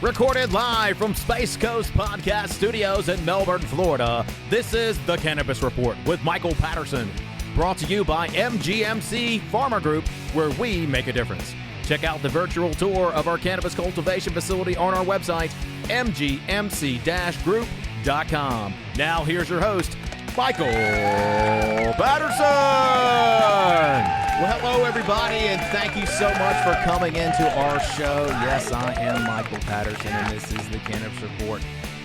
Recorded live from Space Coast Podcast Studios in Melbourne, Florida, this is the Cannabis Report with Michael Patterson. Brought to you by MGMC Pharma Group, where we make a difference. Check out the virtual tour of our cannabis cultivation facility on our website, mgmc-group.com. Now here's your host, Michael Patterson. Well, hello, everybody, and thank you so much for coming into our show. Yes, I am Michael Patterson, and this is the Cannabis Report.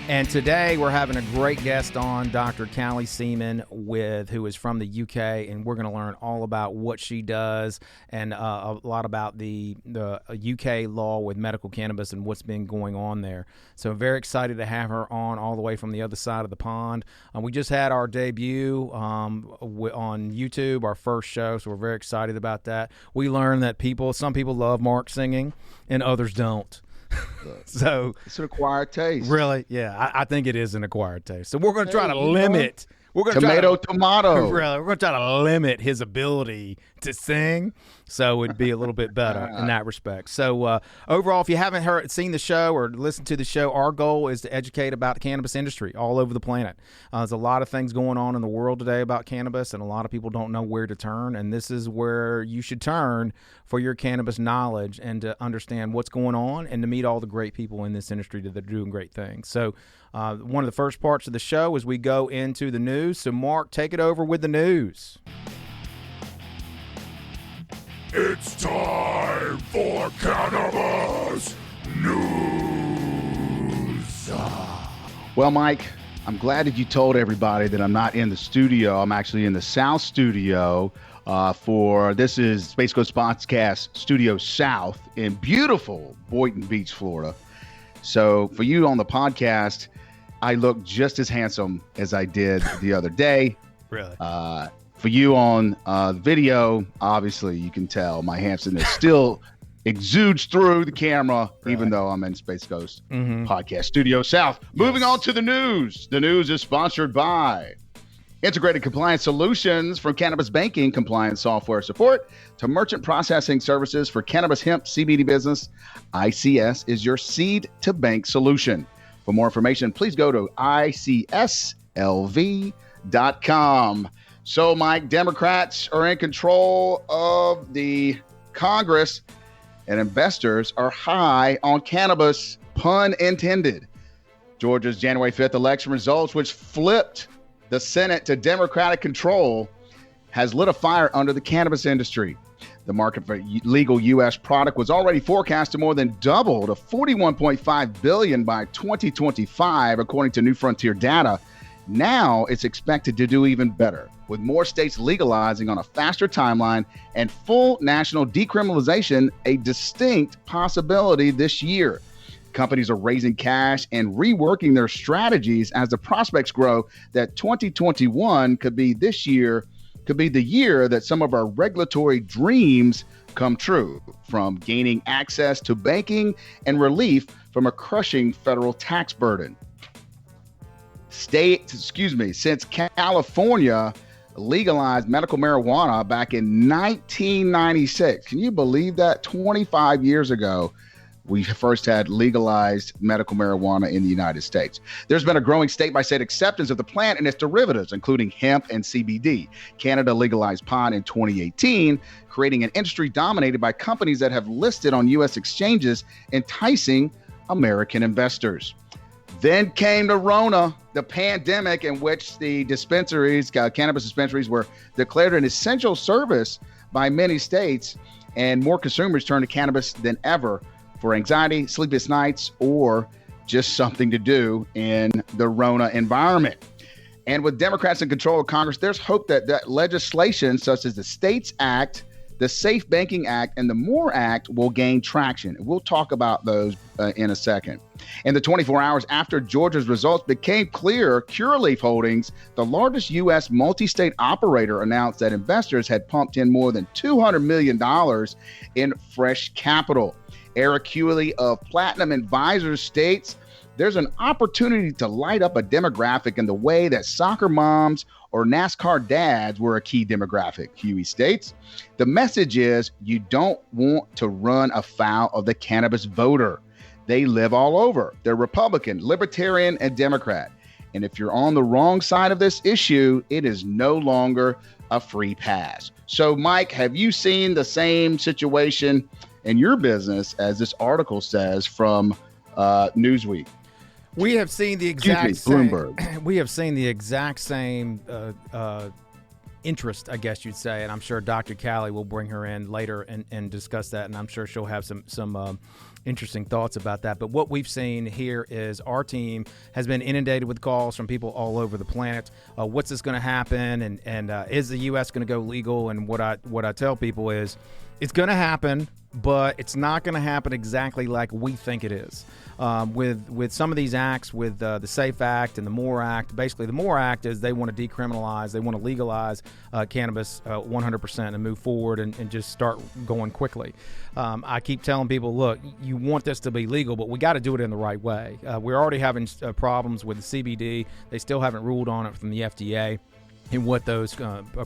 And today we're having a great guest on, Dr. Callie Seaman, who is from the UK, and we're going to learn all about what she does and a lot about the UK law with medical cannabis and what's been going on there. So I'm very excited to have her on all the way from the other side of the pond. We just had our debut on YouTube, our first show, so we're very excited about that. We learned that some people love Mark singing and others don't. So it's an acquired taste. Really? Yeah, I think it is an acquired taste. So we're going to try to limit. We're going tomato. Really, we're going to try to limit his ability to sing, so it'd be a little bit better in that respect. So overall, if you haven't seen the show or listened to the show, our goal is to educate about the cannabis industry all over the planet. There's a lot of things going on in the world today about cannabis, and a lot of people don't know where to turn, and this is where you should turn for your cannabis knowledge and to understand what's going on and to meet all the great people in this industry that are doing great things. So one of the first parts of the show is we go into the news. So, Mark, take it over with the news. It's time for Cannabis News. Well, Mike, I'm glad that you told everybody that I'm not in the studio. I'm actually in the South Studio this is Space Coast Podcast Studio South in beautiful Boynton Beach, Florida. So for you on the podcast, I look just as handsome as I did the other day. Really? For you on video, obviously you can tell my handsomeness still exudes through the camera, right, even though I'm in Space Coast Podcast Studio South. Yes. Moving on to the news. The news is sponsored by Integrated Compliance Solutions, from cannabis banking compliance software support to merchant processing services for cannabis hemp CBD business. ICS is your seed to bank solution. For more information, please go to icslv.com. So, Mike, Democrats are in control of the Congress, and investors are high on cannabis, pun intended. Georgia's January 5th election results, which flipped the Senate to Democratic control, has lit a fire under the cannabis industry. The market for legal U.S. product was already forecast to more than double to $41.5 billion by 2025, according to New Frontier data. Now it's expected to do even better, with more states legalizing on a faster timeline and full national decriminalization a distinct possibility this year. Companies are raising cash and reworking their strategies as the prospects grow that 2021 could be the year that some of our regulatory dreams come true, from gaining access to banking and relief from a crushing federal tax burden. Since California legalized medical marijuana back in 1996. Can you believe that? 25 years ago, we first had legalized medical marijuana in the United States. There's been a growing state-by-state acceptance of the plant and its derivatives, including hemp and CBD. Canada legalized pot in 2018, creating an industry dominated by companies that have listed on U.S. exchanges, enticing American investors. Then came the Rona, the pandemic, in which the cannabis dispensaries were declared an essential service by many states, and more consumers turned to cannabis than ever for anxiety, sleepless nights, or just something to do in the Rona environment. And with Democrats in control of Congress, there's hope that legislation such as the STATES Act, the Safe Banking Act, and the MORE Act will gain traction. We'll talk about those in a second. In the 24 hours after Georgia's results became clear, Curaleaf Holdings, the largest U.S. multi-state operator, announced that investors had pumped in more than $200 million in fresh capital. Eric Hewley of Platinum Advisors states, there's an opportunity to light up a demographic in the way that soccer moms or NASCAR dads were a key demographic, Huey states. The message is you don't want to run afoul of the cannabis voter. They live all over. They're Republican, Libertarian, and Democrat. And if you're on the wrong side of this issue, it is no longer a free pass. So, Mike, have you seen the same situation in your business as this article says from Newsweek? We have seen the exact same. Bloomberg. We have seen the exact same interest, I guess you'd say, and I'm sure Dr. Callie will bring her in later and discuss that, and I'm sure she'll have some interesting thoughts about that. But what we've seen here is our team has been inundated with calls from people all over the planet. What's this going to happen, and is the U.S. going to go legal? And what I tell people is it's going to happen, but it's not going to happen exactly like we think it is. With some of these acts, with the SAFE Act and the MORE Act, basically the MORE Act is they want to decriminalize, they want to legalize cannabis 100% and move forward and just start going quickly. I keep telling people, look, you want this to be legal, but we got to do it in the right way. We're already having problems with the CBD. They still haven't ruled on it from the FDA and what those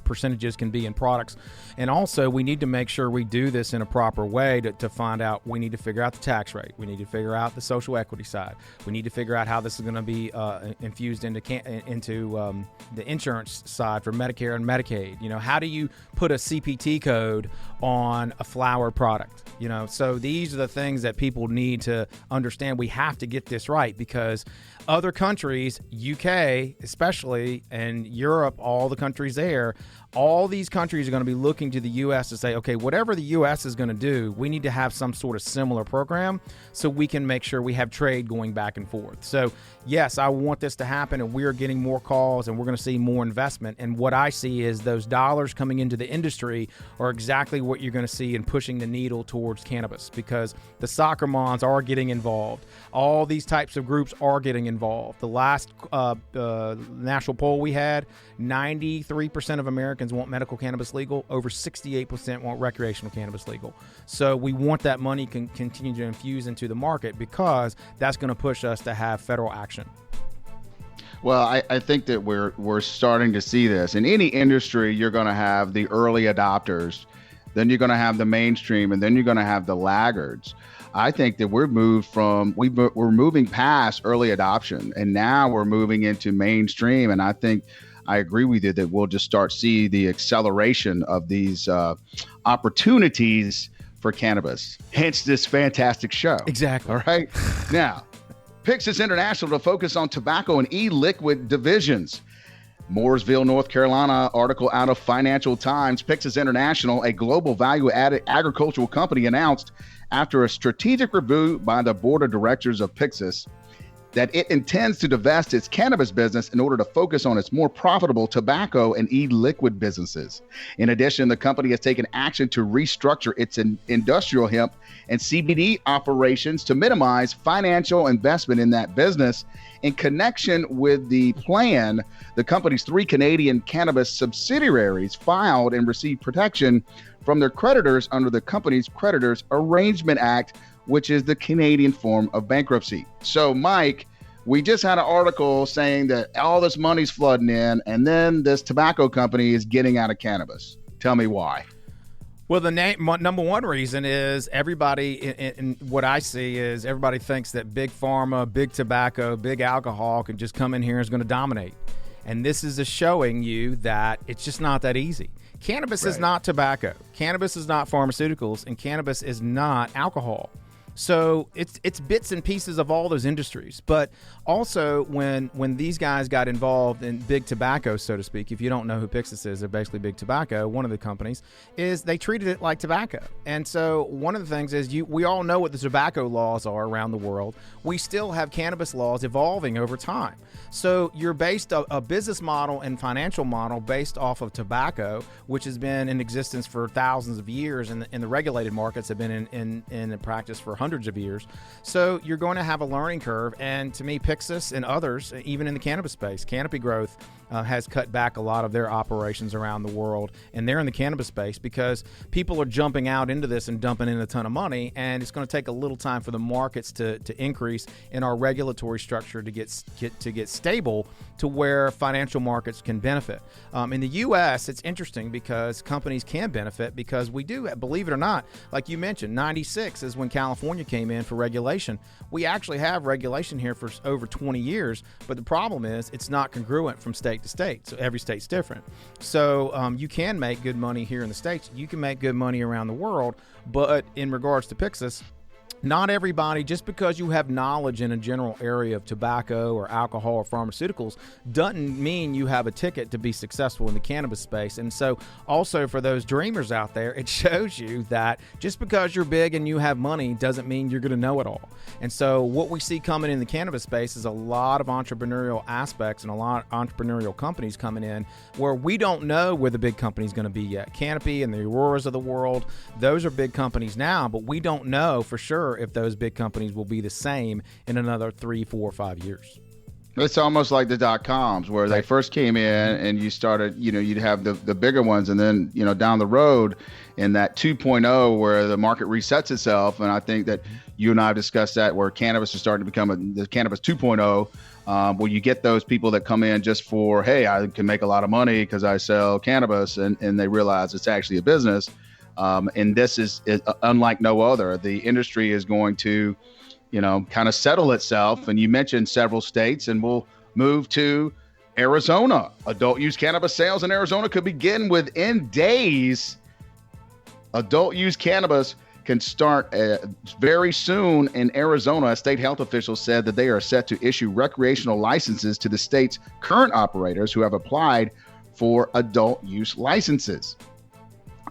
percentages can be in products. And also, we need to make sure we do this in a proper way to find out. We need to figure out the tax rate. We need to figure out the social equity side. We need to figure out how this is going to be infused into the insurance side for Medicare and Medicaid. You know, how do you put a CPT code on a flower product? You know, so these are the things that people need to understand. We have to get this right because other countries, UK especially, and Europe, all the countries there, all these countries are going to be looking to the U.S. to say, okay, whatever the U.S. is going to do, we need to have some sort of similar program so we can make sure we have trade going back and forth. So, yes, I want this to happen, and we are getting more calls, and we're going to see more investment. And what I see is those dollars coming into the industry are exactly what you're going to see in pushing the needle towards cannabis because the soccer moms are getting involved. All these types of groups are getting involved. The last national poll we had, 93% of Americans want medical cannabis legal. Over 68% want recreational cannabis legal. So we want that money can continue to infuse into the market because that's going to push us to have federal action. Well, I think that we're starting to see this. In any industry, you're going to have the early adopters, then you're going to have the mainstream, and then you're going to have the laggards. I think that we're moving past early adoption, and now we're moving into mainstream. And I think I agree with you that we'll just start see the acceleration of these opportunities for cannabis. Hence this fantastic show. Exactly. All right. Now, Pixis International to focus on tobacco and e-liquid divisions. Mooresville, North Carolina, article out of Financial Times. Pixis International, a global value-added agricultural company, announced after a strategic review by the board of directors of Pixis that it intends to divest its cannabis business in order to focus on its more profitable tobacco and e-liquid businesses. In addition, the company has taken action to restructure its industrial hemp and CBD operations to minimize financial investment in that business. In connection with the plan, the company's 3 Canadian cannabis subsidiaries filed and received protection from their creditors under the company's Creditors Arrangement Act, which is the Canadian form of bankruptcy. So, Mike, we just had an article saying that all this money's flooding in, and then this tobacco company is getting out of cannabis. Tell me why. Well, the number one reason is everybody, and what I see is everybody thinks that big pharma, big tobacco, big alcohol can just come in here and is going to dominate. And this is showing you that it's just not that easy. Cannabis is not tobacco. Cannabis is not pharmaceuticals, and cannabis is not alcohol. So it's bits and pieces of all those industries. But also when these guys got involved in big tobacco, so to speak, if you don't know who Pixis is, they're basically big tobacco. One of the companies is they treated it like tobacco. And so one of the things is we all know what the tobacco laws are around the world. We still have cannabis laws evolving over time. So you're based a business model and financial model based off of tobacco, which has been in existence for thousands of years, and the regulated markets have been in practice for hundreds of years. So you're going to have a learning curve. And to me, Pixis and others, even in the cannabis space, Canopy Growth, has cut back a lot of their operations around the world, and they're in the cannabis space because people are jumping out into this and dumping in a ton of money, and it's going to take a little time for the markets to increase in our regulatory structure to get stable to where financial markets can benefit. In the U.S., it's interesting because companies can benefit because we do, believe it or not, like you mentioned, 96 is when California came in for regulation. We actually have regulation here for over 20 years, but the problem is it's not congruent from state to state. So every state's different. So you can make good money here in the States. You can make good money around the world. But in regards to Pixis, not everybody, just because you have knowledge in a general area of tobacco or alcohol or pharmaceuticals, doesn't mean you have a ticket to be successful in the cannabis space. And so also for those dreamers out there, it shows you that just because you're big and you have money doesn't mean you're going to know it all. And so what we see coming in the cannabis space is a lot of entrepreneurial aspects and a lot of entrepreneurial companies coming in where we don't know where the big company's going to be yet. Canopy and the Auroras of the world, those are big companies now, but we don't know for sure if those big companies will be the same in another 3, 4, 5 years. It's almost like the dot-coms where they first came in and you started, you'd have the bigger ones, and then, down the road in that 2.0 where the market resets itself. And I think that you and I have discussed that where cannabis is starting to become the cannabis 2.0, where you get those people that come in just for, hey, I can make a lot of money because I sell cannabis, and they realize it's actually a business. And this is unlike no other. The industry is going to, kind of settle itself. And you mentioned several states, and we'll move to Arizona. Adult use cannabis sales in Arizona could begin within days. Adult use cannabis can start very soon in Arizona. State health officials said that they are set to issue recreational licenses to the state's current operators who have applied for adult use licenses.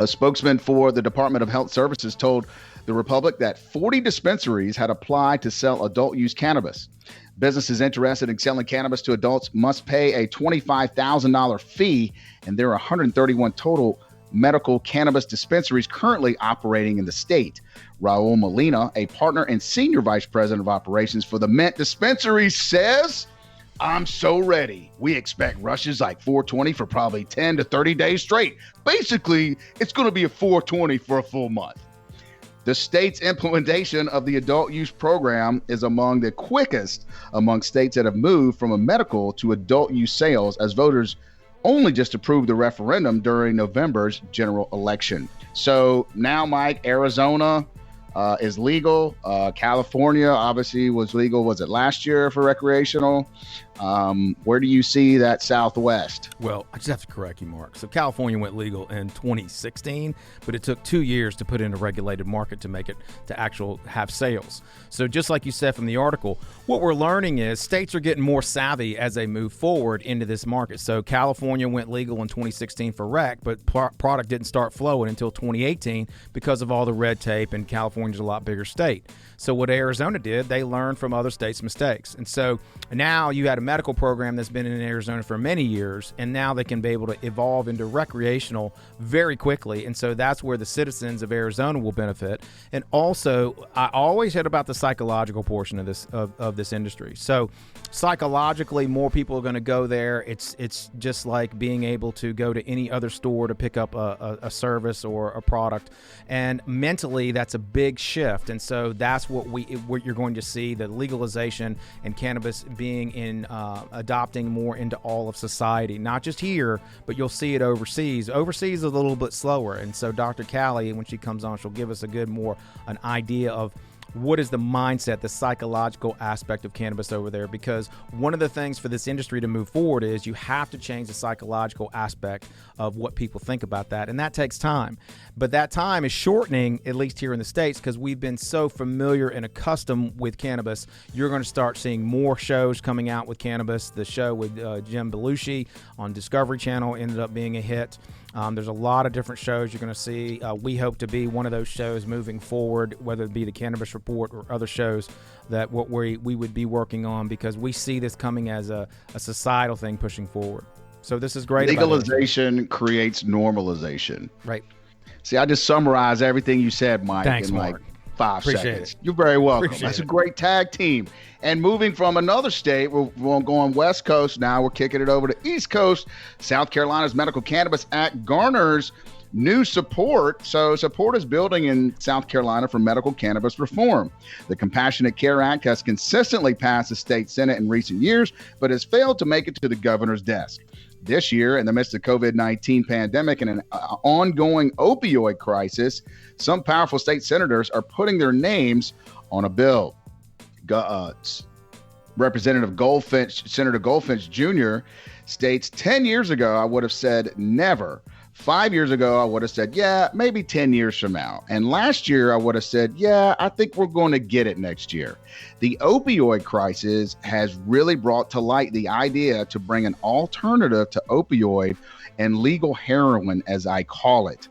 A spokesman for the Department of Health Services told the Republic that 40 dispensaries had applied to sell adult use cannabis. Businesses interested in selling cannabis to adults must pay a $25,000 fee, and there are 131 total medical cannabis dispensaries currently operating in the state. Raul Molina, a partner and senior vice president of operations for the Mint Dispensary, says, "I'm so ready. We expect rushes like 420 for probably 10 to 30 days straight. Basically, it's going to be a 420 for a full month." The state's implementation of the adult use program is among the quickest among states that have moved from a medical to adult use sales, as voters only just approved the referendum during November's general election. So now, Mike, Arizona is legal. California obviously was legal. Was it last year for recreational? Where do you see that Southwest? Well, I just have to correct you, Mark. So California went legal in 2016, but it took 2 years to put in a regulated market to make it to actual have sales. So just like you said from the article, what we're learning is states are getting more savvy as they move forward into this market. So California went legal in 2016 for rec, but product didn't start flowing until 2018 because of all the red tape, and California's a lot bigger state. So what Arizona did, they learned from other states' mistakes. And so now you had a medical program that's been in Arizona for many years, and now they can be able to evolve into recreational very quickly. And so that's where the citizens of Arizona will benefit. And also, I always heard about the psychological portion of this industry. So psychologically, more people are going to go there. It's just like being able to go to any other store to pick up a service or a product. And mentally, that's a big shift. And so that's what you're going to see, the legalization and cannabis being in adopting more into all of society, not just here, but you'll see it overseas. Overseas is a little bit slower. And so Dr. Callie, when she comes on, she'll give us an idea of what is the mindset, the psychological aspect of cannabis over there? Because one of the things for this industry to move forward is you have to change the psychological aspect of what people think about that. And that takes time. But that time is shortening, at least here in the States, because we've been so familiar and accustomed with cannabis. You're going to start seeing more shows coming out with cannabis. The show with Jim Belushi on Discovery Channel ended up being a hit. There's a lot of different shows you're going to see. We hope to be one of those shows moving forward, whether it be the Cannabis Report or other shows that what we would be working on, because we see this coming as a societal thing pushing forward. So this is great. Legalization creates normalization. Right. See, I just summarized everything you said, Mike. Thanks, and Mark. 5 Appreciate seconds. it. You're very welcome. Appreciate That's it. a great tag team. And moving from another state, we're going West Coast now. We're kicking it over to East Coast. South Carolina's Medical Cannabis Act garners new support. So support is building in South Carolina for medical cannabis reform. The Compassionate Care Act has consistently passed the state Senate in recent years, but has failed to make it to the governor's desk. This year, in the midst of COVID-19 pandemic and an ongoing opioid crisis, some powerful state senators are putting their names on a bill. Representative Senator Goldfinch Jr. states, 10 years ago, I would have said never. 5 years ago, I would have said, yeah, maybe 10 years from now. And last year, I would have said, yeah, I think we're going to get it next year. The opioid crisis has really brought to light the idea to bring an alternative to opioid and legal heroin, as I call it.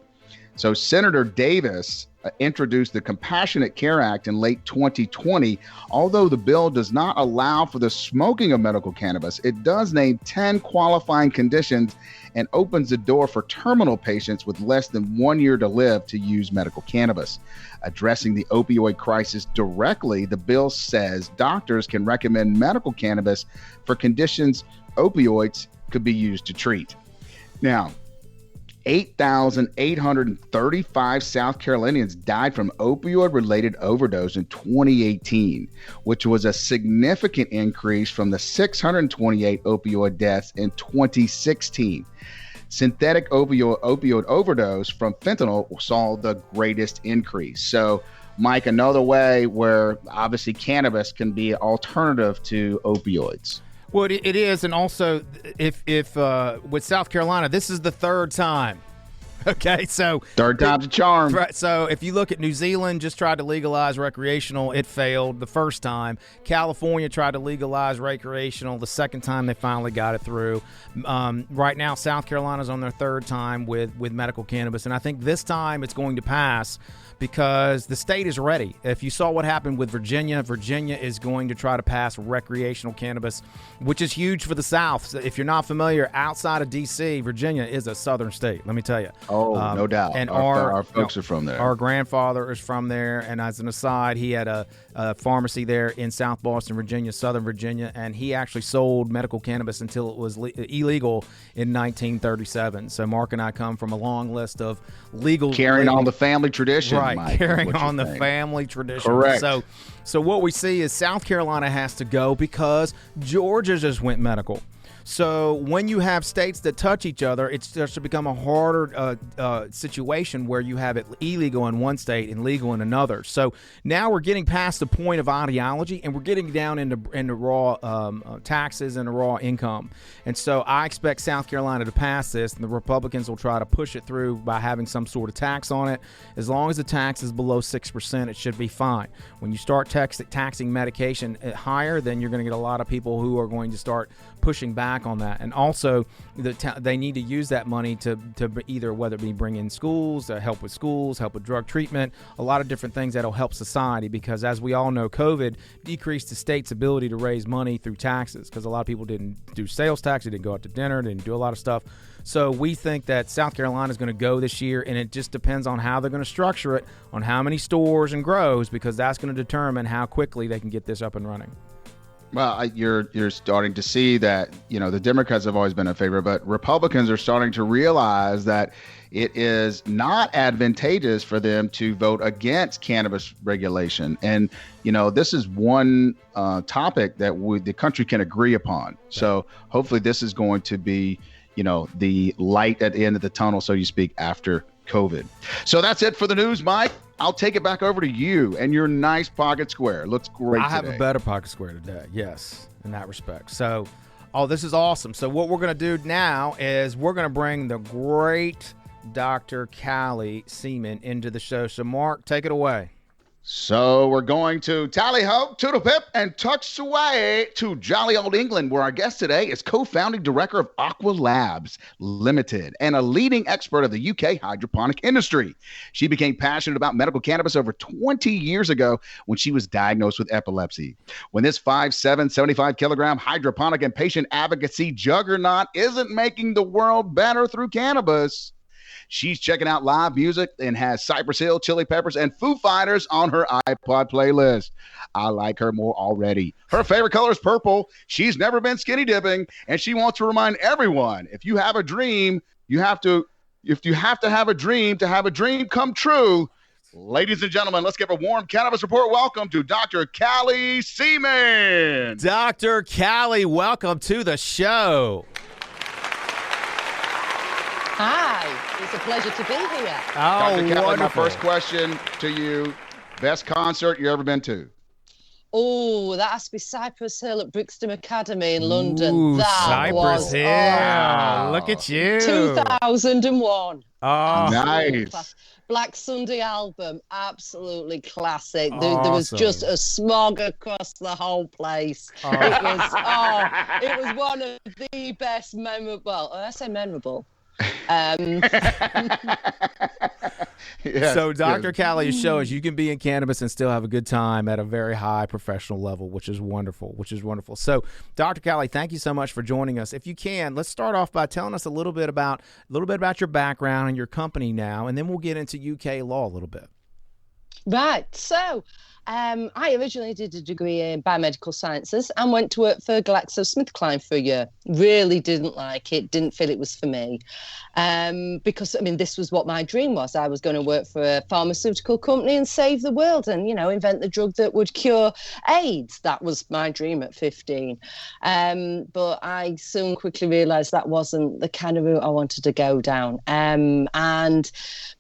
So Senator Davis introduced the Compassionate Care Act in late 2020. Although the bill does not allow for the smoking of medical cannabis, it does name 10 qualifying conditions and opens the door for terminal patients with less than 1 year to live to use medical cannabis. Addressing the opioid crisis directly, the bill says doctors can recommend medical cannabis for conditions opioids could be used to treat. Now, 8,835 South Carolinians died from opioid-related overdose in 2018, which was a significant increase from the 628 opioid deaths in 2016. Synthetic opioid overdose from fentanyl saw the greatest increase. So, Mike, another way where obviously cannabis can be an alternative to opioids. Well, it is, and also if with South Carolina, this is the third time. Okay, so third time's a charm. Right. So if you look at New Zealand, just tried to legalize recreational, it failed the first time. California tried to legalize recreational the second time they finally got it through. Right now, South Carolina's on their third time with medical cannabis, and I think this time it's going to pass because the state is ready. If you saw what happened with Virginia is going to try to pass recreational cannabis, which is huge for the South. So if you're not familiar, outside of D.C., Virginia is a southern state, let me tell you. Oh, no doubt. And our folks are from there. Our grandfather is from there, and as an aside, he had a pharmacy there in South Boston, Virginia, Southern Virginia, and he actually sold medical cannabis until it was illegal in 1937. So Mark and I come from a long list of legal... Carrying on the family tradition. Right, Mike, carrying on the family tradition. Correct. So what we see is South Carolina has to go because Georgia just went medical. So when you have states that touch each other, it starts to become a harder situation where you have it illegal in one state and legal in another. So now we're getting past the point of ideology, and we're getting down into raw taxes and raw income. And so I expect South Carolina to pass this, and the Republicans will try to push it through by having some sort of tax on it. As long as the tax is below 6%, it should be fine. When you start taxing medication higher, then you're going to get a lot of people who are going to start pushing back on that. And also they need to use that money to either, whether it be bring in schools, help with drug treatment, a lot of different things that'll help society, because as we all know, COVID decreased the state's ability to raise money through taxes because a lot of people didn't do sales tax, they didn't go out to dinner, didn't do a lot of stuff. So we think that South Carolina is going to go this year, and it just depends on how they're going to structure it, on how many stores and grows, because that's going to determine how quickly they can get this up and running. Well, you're starting to see that, the Democrats have always been in favor, but Republicans are starting to realize that it is not advantageous for them to vote against cannabis regulation. And, this is one topic that the country can agree upon. So hopefully this is going to be, the light at the end of the tunnel, so to speak, after COVID. So that's it for the news, Mike. I'll take it back over to you and your nice pocket square. It looks great today. I have a better pocket square today, yes, in that respect. So, this is awesome. So what we're going to do now is we're going to bring the great Dr. Callie Seaman into the show. So, Mark, take it away. So we're going to tally-ho, toodle-pip, and touch away to jolly old England, where our guest today is co-founding director of Aqua Labs Limited and a leading expert of the UK hydroponic industry. She became passionate about medical cannabis over 20 years ago when she was diagnosed with epilepsy. When this 5'7", 75-kilogram hydroponic and patient advocacy juggernaut isn't making the world better through cannabis, She's checking out live music and has Cypress Hill, Chili Peppers, and Foo Fighters on her iPod playlist. I like her more already. Her favorite color is purple. She's never been skinny dipping, and she wants to remind everyone, if you have a dream, you have to have a dream to have a dream come true. Ladies and gentlemen, let's give a warm Cannabis Report welcome to Dr. Callie Seaman. Dr. Callie, welcome to the show. Hi, it's a pleasure to be here. Oh, Dr. Callie, wonderful. my first question to you, best concert you ever been to? Oh, that has to be Cypress Hill at Brixton Academy in London. Ooh, That Cypress was Hill. Wow. Look at you. 2001. Oh, Absolutely Nice. Black Sunday album, absolutely classic. There was Awesome. just a smog across the whole place. Oh. It was one of the best memorable. Well, I say memorable. Yes, So Dr. yes. Callie shows you can be in cannabis and still have a good time at a very high professional level, which is wonderful, So Dr. Callie, thank you so much for joining us. If you can, let's start off by telling us a little bit about your background and your company now, and then we'll get into UK law a little bit. Right. So I originally did a degree in biomedical sciences and went to work for GlaxoSmithKline for a year. Really didn't like it, didn't feel it was for me. Because, I mean, this was what my dream was. I was going to work for a pharmaceutical company and save the world and, you know, invent the drug that would cure AIDS. That was my dream at 15. But I soon quickly realised that wasn't the kind of route I wanted to go down. And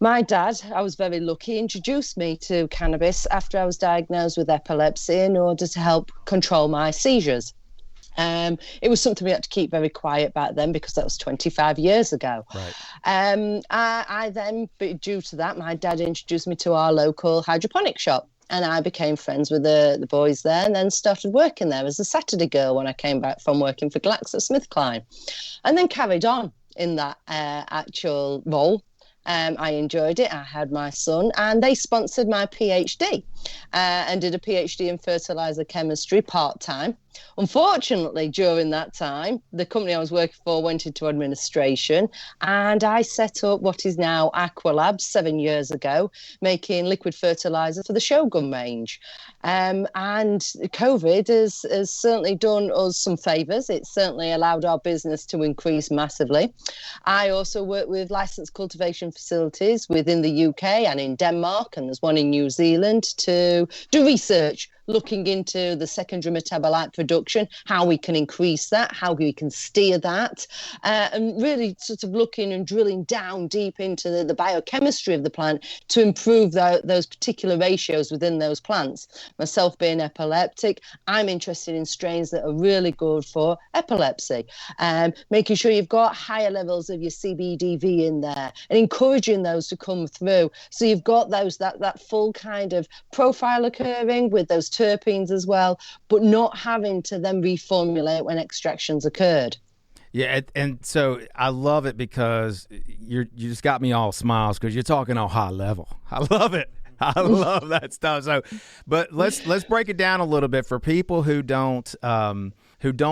my dad, I was very lucky, introduced me to cannabis after I was diagnosed with epilepsy in order to help control my seizures. It was something we had to keep very quiet back then because that was 25 years ago. Right. I then, due to that, my dad introduced me to our local hydroponic shop. And I became friends with the boys there and then started working there as a Saturday girl when I came back from working for GlaxoSmithKline. And then carried on in that actual role. I enjoyed it. I had my son and they sponsored my PhD and did a PhD in fertilizer chemistry part-time. Unfortunately, during that time, the company I was working for went into administration and I set up what is now Aqualabs 7 years ago, making liquid fertilizer for the Shogun range. And COVID has certainly done us some favours. It's certainly allowed our business to increase massively. I also work with licensed cultivation facilities within the UK and in Denmark, and there's one in New Zealand to do research looking into the secondary metabolite production, how we can increase that, how we can steer that, and really sort of looking and drilling down deep into the biochemistry of the plant to improve those particular ratios within those plants. Myself being epileptic, I'm interested in strains that are really good for epilepsy, making sure you've got higher levels of your CBDV in there and encouraging those to come through. So you've got that full kind of profile occurring with those terpenes as well, but not having to then reformulate when extractions occurred. Yeah, and so I love it because you just got me all smiles because you're talking on high level. I love it. I love that stuff. So, but let's break it down a little bit for people who don't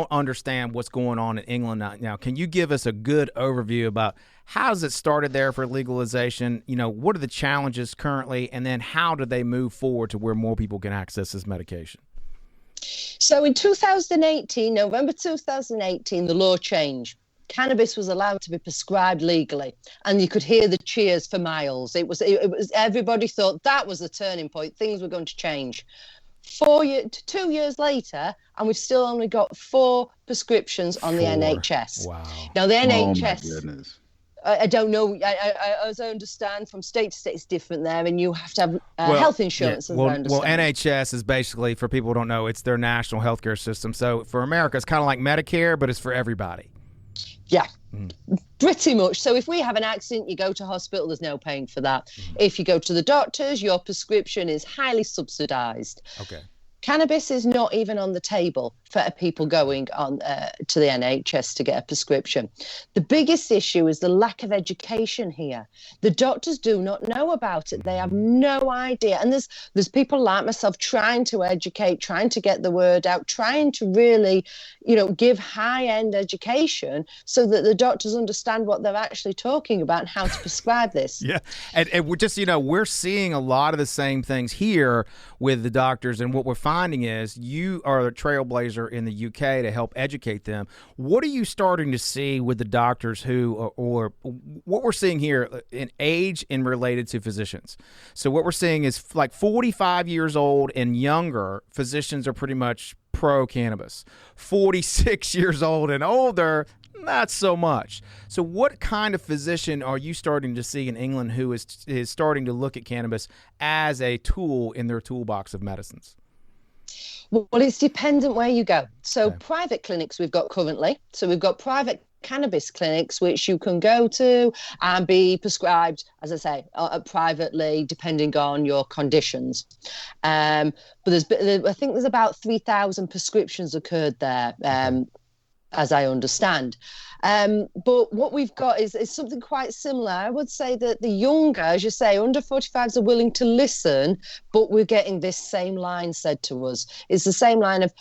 understand what's going on in England now. Can you give us a good overview about how's it started there for legalization? You know, what are the challenges currently, and then how do they move forward to where more people can access this medication? So in 2018, November 2018, the law changed. Cannabis was allowed to be prescribed legally, and you could hear the cheers for miles. It was everybody thought that was the turning point. Things were going to change. 2 years later, and we've still only got 4 prescriptions on the NHS. Wow. Now the Oh, my NHS. goodness. I don't know. As I understand, from state to state, it's different there, and you have to have health insurance. Yeah. As I understand. Well, NHS is basically, for people who don't know, it's their national healthcare system. So for America, it's kind of like Medicare, but it's for everybody. Yeah, pretty much. So if we have an accident, you go to hospital, there's no paying for that. If you go to the doctors, your prescription is highly subsidised. Okay. Cannabis is not even on the table for people going on to the NHS to get a prescription. The biggest issue is the lack of education here. The doctors do not know about it. They have no idea. And there's people like myself trying to educate, trying to get the word out, trying to really, give high-end education so that the doctors understand what they're actually talking about and how to prescribe this. Yeah. And we're just, we're seeing a lot of the same things here with the doctors. And what we're finding is you are a trailblazer in the UK to help educate them. What are you starting to see with the doctors or what we're seeing here in age and related to physicians? So what we're seeing is like 45 years old and younger physicians are pretty much pro-cannabis. 46 years old and older, not so much. So what kind of physician are you starting to see in England who is starting to look at cannabis as a tool in their toolbox of medicines? Well, it's dependent where you go. So private clinics we've got currently. So we've got private cannabis clinics which you can go to and be prescribed, as I say, privately, depending on your conditions. But I think there's about 3,000 prescriptions occurred there, as I understand. But what we've got is something quite similar. I would say that the younger, as you say, under 45s are willing to listen, but we're getting this same line said to us. It's the same line of,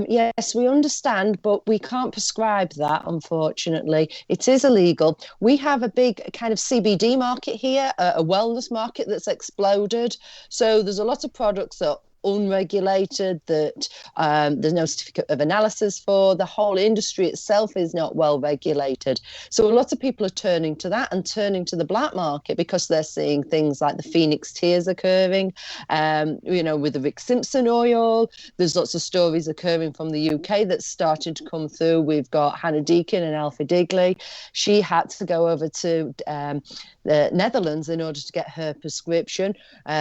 yes, we understand, but we can't prescribe that, unfortunately. It is illegal. We have a big kind of CBD market here, a wellness market that's exploded. So there's a lot of products that unregulated, that there's no certificate of analysis for. The whole industry itself is not well regulated. So a lot of people are turning to that and turning to the black market because they're seeing things like the Phoenix tears occurring, with the Rick Simpson oil. There's lots of stories occurring from the UK that's starting to come through. We've got Hannah Deakin and Alfie Digley. She had to go over to the Netherlands in order to get her prescription.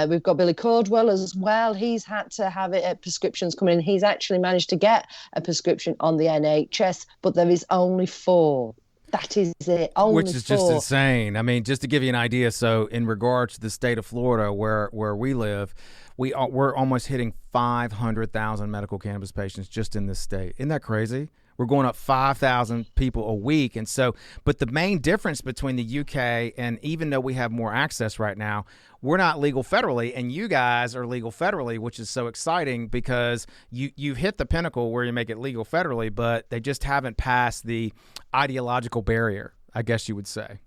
We've got Billy Caldwell as well. He's had to have prescriptions coming in. He's actually managed to get a prescription on the NHS, but there is only 4. That is it. Only Which is 4. just insane. I mean, just to give you an idea, so in regards to the state of Florida, where we live, we're almost hitting 500,000 medical cannabis patients just in this state. Isn't that crazy? We're going up 5,000 people a week. And so, but the main difference between the UK and even though we have more access right now, we're not legal federally, and you guys are legal federally, which is so exciting because you've hit the pinnacle where you make it legal federally, but they just haven't passed the ideological barrier, I guess you would say.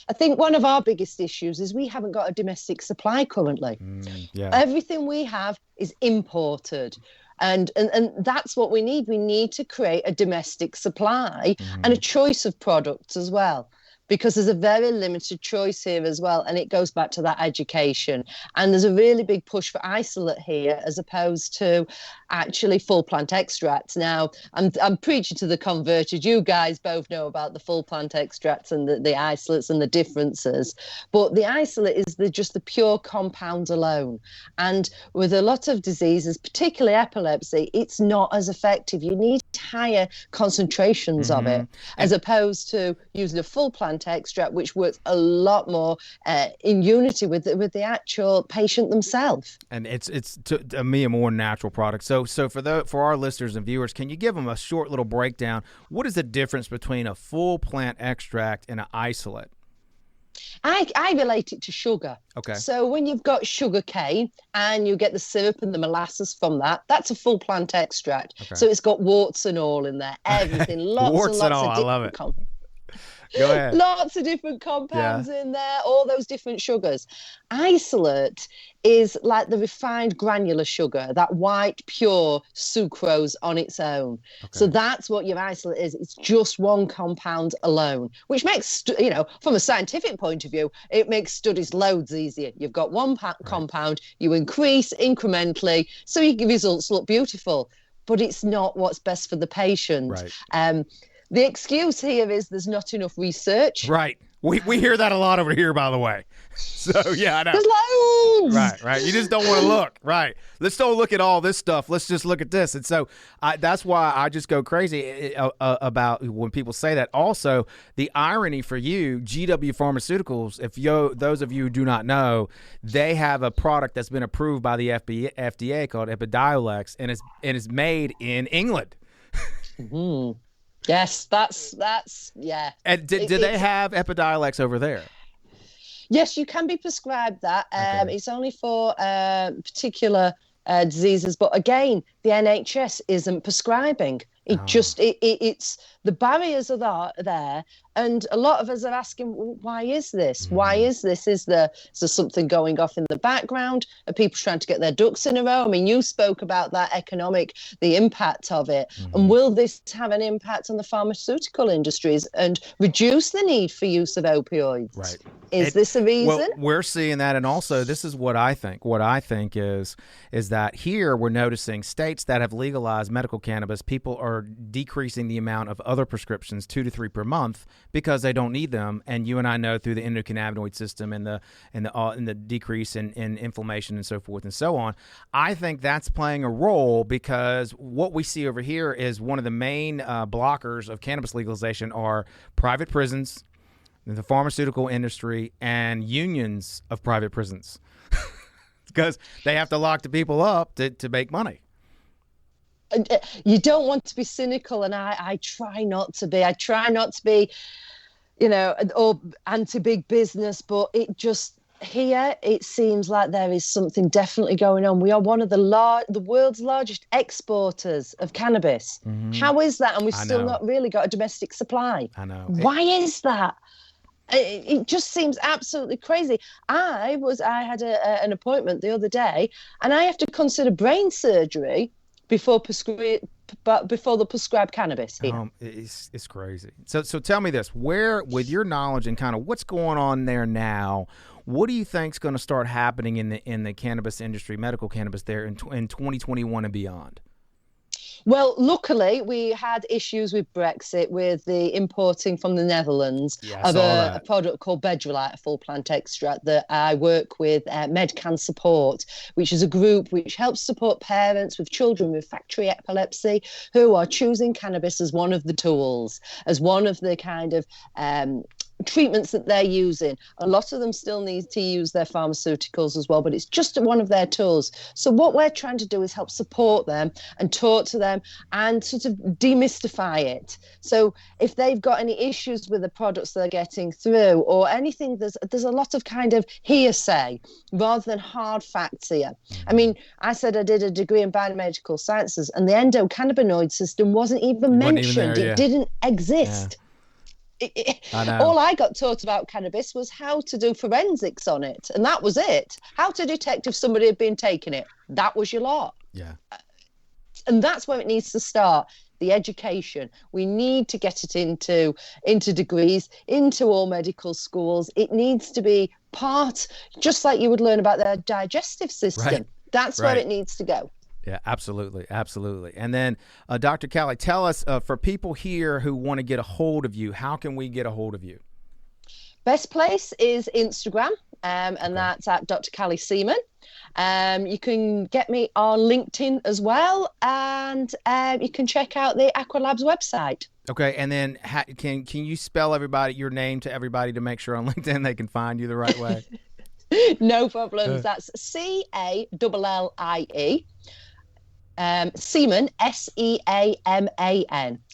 I think one of our biggest issues is we haven't got a domestic supply currently. Everything we have is imported. And that's what we need. We need to create a domestic supply and a choice of products as well, because there's a very limited choice here as well. And it goes back to that education. And there's a really big push for isolate here as opposed to actually full plant extracts. Now, I'm preaching to the converted. You guys both know about the full plant extracts and the isolates and the differences. But the isolate is just the pure compounds alone. And with a lot of diseases, particularly epilepsy, it's not as effective. You need higher concentrations of it, as opposed to using a full plant extract, which works a lot more in unity with the actual patient themselves. And it's to me a more natural product. So for our listeners and viewers, can you give them a short little breakdown? What is the difference between a full plant extract and an isolate? I relate it to sugar. Okay. So when you've got sugar cane and you get the syrup and the molasses from that, that's a full plant extract. Okay. So it's got warts and all in there, everything, lots warts and lots and all. of different I love it. Go ahead. Lots of different compounds in there, all those different sugars. Isolate is like the refined granular sugar, that white, pure sucrose on its own. Okay. So that's what your isolate is. It's just one compound alone, which makes, from a scientific point of view, it makes studies loads easier. You've got one compound, you increase incrementally, so your results look beautiful. But it's not what's best for the patient. Right. The excuse here is there's not enough research. Right. We hear that a lot over here, by the way. So, yeah, I know. There's loads. Right. You just don't want to look. Right. Let's don't look at all this stuff. Let's just look at this. And so that's why I just go crazy about when people say that. Also, the irony for you, GW Pharmaceuticals, those of you who do not know, they have a product that's been approved by the FDA called Epidiolex, and it's made in England. Mm-hmm. Yes, that's yeah. And did they have Epidiolex over there? Yes, you can be prescribed that. Okay. It's only for particular diseases, but again, the NHS isn't prescribing. It's the barriers are there, and a lot of us are asking, well, why is this? Why is this? Is there something going off in the background? Are people trying to get their ducks in a row? I mean, you spoke about that the impact of it, and will this have an impact on the pharmaceutical industries and reduce the need for use of opioids? Right. Is this a reason? Well, we're seeing that, and also this is what I think. What I think is that here we're noticing states that have legalized medical cannabis, people are decreasing the amount of other prescriptions 2 to 3 per month because they don't need them. And you and I know through the endocannabinoid system and the decrease in inflammation and so forth and so on. I think that's playing a role because what we see over here is one of the main blockers of cannabis legalization are private prisons, the pharmaceutical industry, and unions of private prisons because they have to lock the people up to make money. You don't want to be cynical, and I try not to be. I try not to be, or anti-big business, but it seems like there is something definitely going on. We are one of the world's largest exporters of cannabis. Mm-hmm. How is that? And we've still not really got a domestic supply. I know. Why is that? It just seems absolutely crazy. I had an appointment the other day, and I have to consider brain surgery before the prescribed cannabis here. It's crazy. So tell me this: where, with your knowledge and kind of what's going on there now, what do you think is going to start happening in the cannabis industry, medical cannabis there in 2021 and beyond? Well, luckily, we had issues with Brexit with the importing from the Netherlands of a product called Bedrolite, a full plant extract that I work with MedCan Support, which is a group which helps support parents with children with factory epilepsy who are choosing cannabis as one of the tools, as one of the kind of treatments that they're using. A lot of them still need to use their pharmaceuticals as well, but it's just one of their tools. So what we're trying to do is help support them and talk to them and sort of demystify it. So if they've got any issues with the products they're getting through or anything, there's a lot of kind of hearsay rather than hard facts here. I mean, I said I did a degree in biomedical sciences, and the endocannabinoid system wasn't even mentioned. It didn't exist. Yeah. All I got taught about cannabis was how to do forensics on it, and that was it. How to detect if somebody had been taking it. That was your lot. Yeah. And that's where it needs to start. The education. We need to get it into degrees, into all medical schools. It needs to be part, just like you would learn about their digestive system. Right. That's where it needs to go. Yeah, absolutely. Absolutely. And then, Dr. Callie, tell us, for people here who want to get a hold of you, how can we get a hold of you? Best place is Instagram, and that's at Dr. Callie Seaman. You can get me on LinkedIn as well, and you can check out the Aqualabs website. Okay, and then can you spell your name to everybody to make sure on LinkedIn they can find you the right way? No problems. That's Callie. Seaman, Seaman,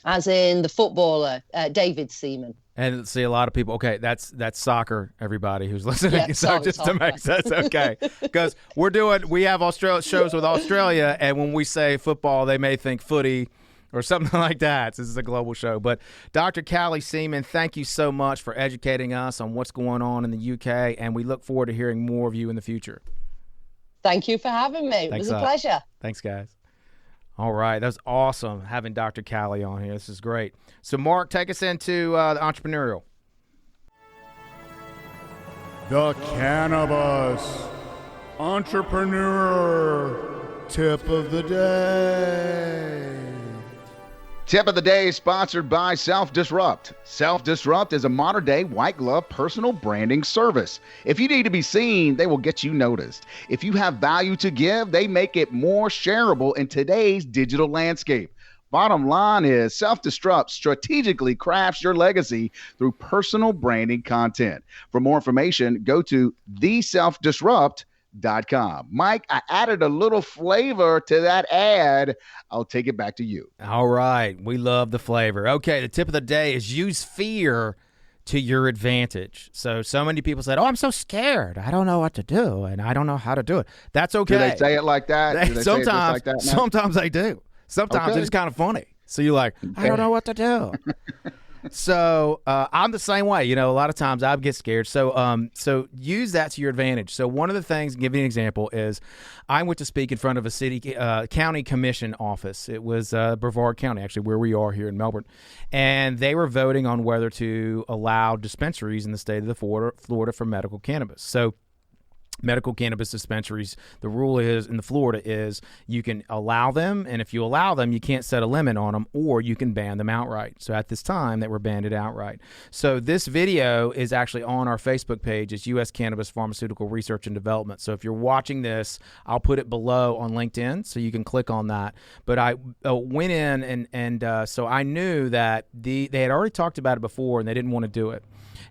as in the footballer, David Seaman. And see, a lot of people, okay, that's soccer, everybody who's listening. So just to make sense, okay. Because we have shows with Australia, and when we say football, they may think footy or something like that. This is a global show. But Dr. Callie Seaman, thank you so much for educating us on what's going on in the UK, and we look forward to hearing more of you in the future. Thank you for having me. It was a pleasure. Thanks, guys. All right. That was awesome having Dr. Callie on here. This is great. So, Mark, take us into the entrepreneurial. The Cannabis Entrepreneur Tip of the Day. Tip of the day is sponsored by Self-Disrupt. Self-Disrupt is a modern-day white-glove personal branding service. If you need to be seen, they will get you noticed. If you have value to give, they make it more shareable in today's digital landscape. Bottom line is Self-Disrupt strategically crafts your legacy through personal branding content. For more information, go to theselfdisrupt.com. Mike, I added a little flavor to that ad. I'll take it back to you. All right. We love the flavor. Okay, the tip of the day is use fear to your advantage. So many people said, I'm so scared. I don't know what to do, and I don't know how to do it. That's okay. Do they say it like that? Sometimes they do. Sometimes it's kind of funny. So you're like, I don't know what to do. So I'm the same way. A lot of times I get scared. So use that to your advantage. So one of the things, give you an example, is I went to speak in front of a county commission office. It was Brevard County, actually, where we are here in Melbourne. And they were voting on whether to allow dispensaries in the state of Florida for medical cannabis. So medical cannabis dispensaries, the rule is in Florida is you can allow them, and if you allow them, you can't set a limit on them, or you can ban them outright. So at this time, they were banned outright. So this video is actually on our Facebook page. It's U.S. Cannabis Pharmaceutical Research and Development. So if you're watching this, I'll put it below on LinkedIn, so you can click on that. But I went in, and so I knew that they had already talked about it before, and they didn't want to do it.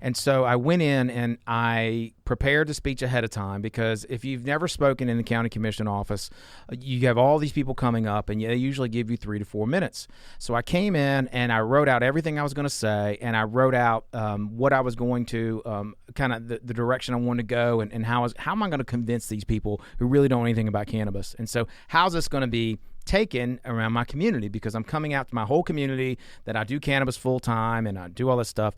And so I went in and I prepared the speech ahead of time, because if you've never spoken in the county commission office, you have all these people coming up, and they usually give you 3 to 4 minutes. So I came in and I wrote out everything I was going to say, and I wrote out what I was going to, kind of the direction I wanted to go, and how am I going to convince these people who really don't know anything about cannabis. And so how's this going to be taken around my community, because I'm coming out to my whole community that I do cannabis full time and I do all this stuff.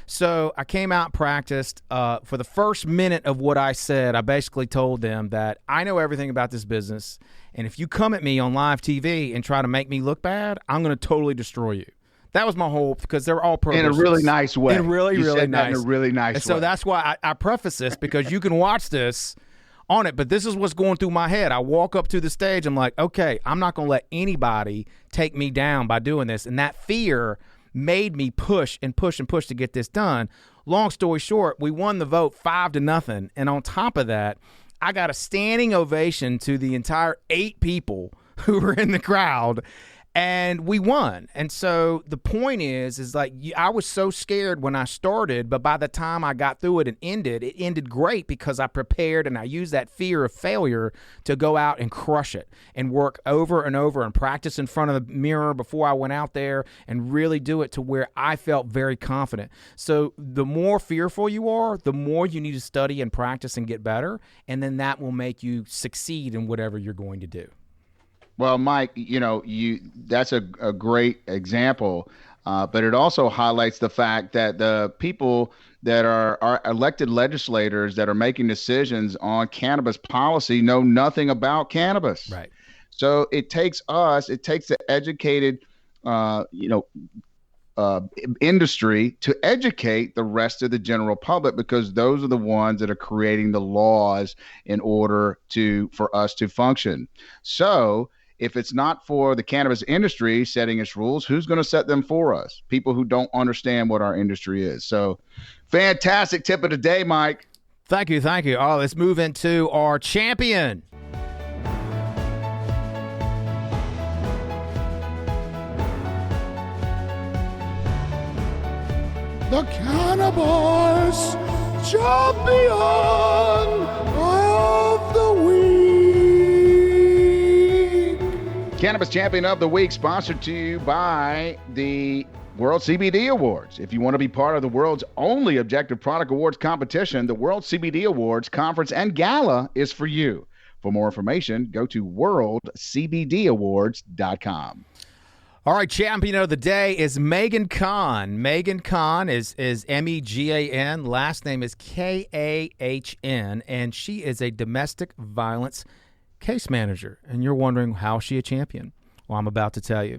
So I came out and practiced. For the first minute of what I said, I basically told them that I know everything about this business, and if you come at me on live TV and try to make me look bad, I'm going to totally destroy you. That was my hope, because they're all pro. In a really nice way. In a really nice. In a really nice way. So that's why I preface this, because you can watch this on it, but this is what's going through my head. I walk up to the stage, I'm like, okay, I'm not going to let anybody take me down by doing this. And that fear made me push and push and push to get this done. Long story short, we won the vote 5-0. And on top of that, I got a standing ovation to the entire 8 people who were in the crowd, and we won. And so the point is like, I was so scared when I started, but by the time I got through it ended great, because I prepared and I used that fear of failure to go out and crush it and work over and over and practice in front of the mirror before I went out there and really do it to where I felt very confident. So the more fearful you are, the more you need to study and practice and get better, and then that will make you succeed in whatever you're going to do. Well, Mike, that's a great example, but it also highlights the fact that the people that are elected legislators that are making decisions on cannabis policy know nothing about cannabis. Right. So it takes the educated, industry to educate the rest of the general public, because those are the ones that are creating the laws in order for us to function. So if it's not for the cannabis industry setting its rules, who's going to set them for us? People who don't understand what our industry is. So fantastic tip of the day, Mike. Thank you. Oh, let's move into our champion. The Cannabis Champion of the Week. Cannabis Champion of the Week, sponsored to you by the World CBD Awards. If you want to be part of the world's only objective product awards competition, the World CBD Awards Conference and Gala is for you. For more information, go to worldcbdawards.com. All right, champion of the day is Megan Kahn. Megan Kahn is Megan. Last name is Kahn, and she is a domestic violence case manager. And you're wondering, how is she a champion? Well, I'm about to tell you.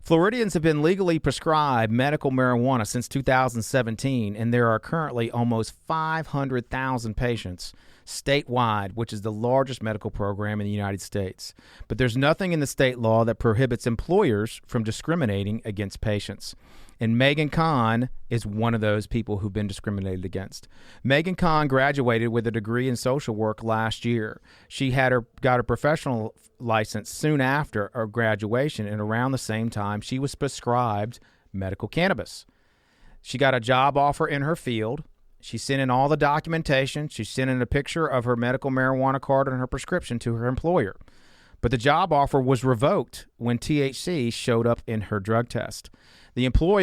Floridians have been legally prescribed medical marijuana since 2017, and there are currently almost 500,000 patients statewide, which is the largest medical program in the United States. But there's nothing in the state law that prohibits employers from discriminating against patients. And Megan Kahn is one of those people who've been discriminated against. Megan Kahn graduated with a degree in social work last year. She got her professional license soon after her graduation, and around the same time she was prescribed medical cannabis. She got a job offer in her field. She sent in all the documentation. She sent in a picture of her medical marijuana card and her prescription to her employer. But the job offer was revoked when THC showed up in her drug test. The employer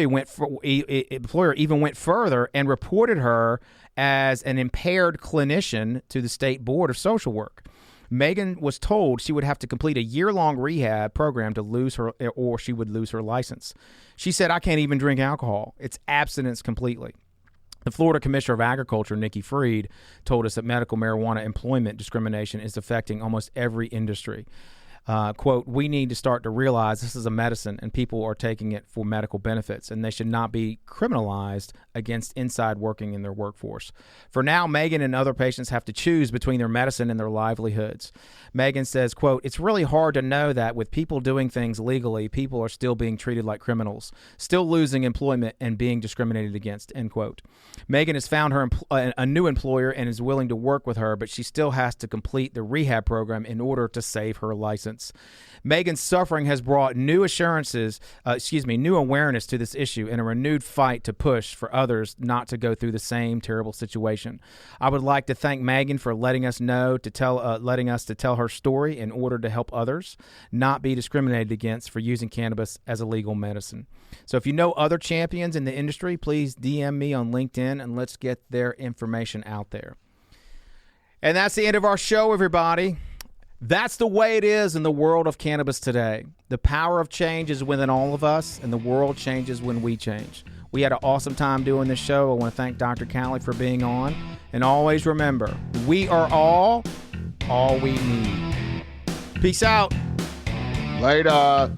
even went further and reported her as an impaired clinician to the State Board of Social Work. Megan was told she would have to complete a year-long rehab program to lose her, or she would lose her license. She said, "I can't even drink alcohol. It's abstinence completely." The Florida Commissioner of Agriculture, Nikki Fried, told us that medical marijuana employment discrimination is affecting almost every industry. Quote, "We need to start to realize this is a medicine and people are taking it for medical benefits, and they should not be criminalized against inside working in their workforce. For now, Megan and other patients have to choose between their medicine and their livelihoods." Megan says, quote, "It's really hard to know that with people doing things legally, people are still being treated like criminals, still losing employment and being discriminated against," end quote. Megan has found her a new employer and is willing to work with her, but she still has to complete the rehab program in order to save her license. Megan's suffering has brought new awareness to this issue and a renewed fight to push for others not to go through the same terrible situation. I would like to thank Megan for letting us tell her story in order to help others not be discriminated against for using cannabis as a legal medicine. So if you know other champions in the industry, please DM me on LinkedIn and let's get their information out there. And that's the end of our show, everybody. That's the way it is in the world of cannabis today. The power of change is within all of us, and the world changes when we change. We had an awesome time doing this show. I want to thank Dr. Callie for being on. And always remember, we are all we need. Peace out. Later.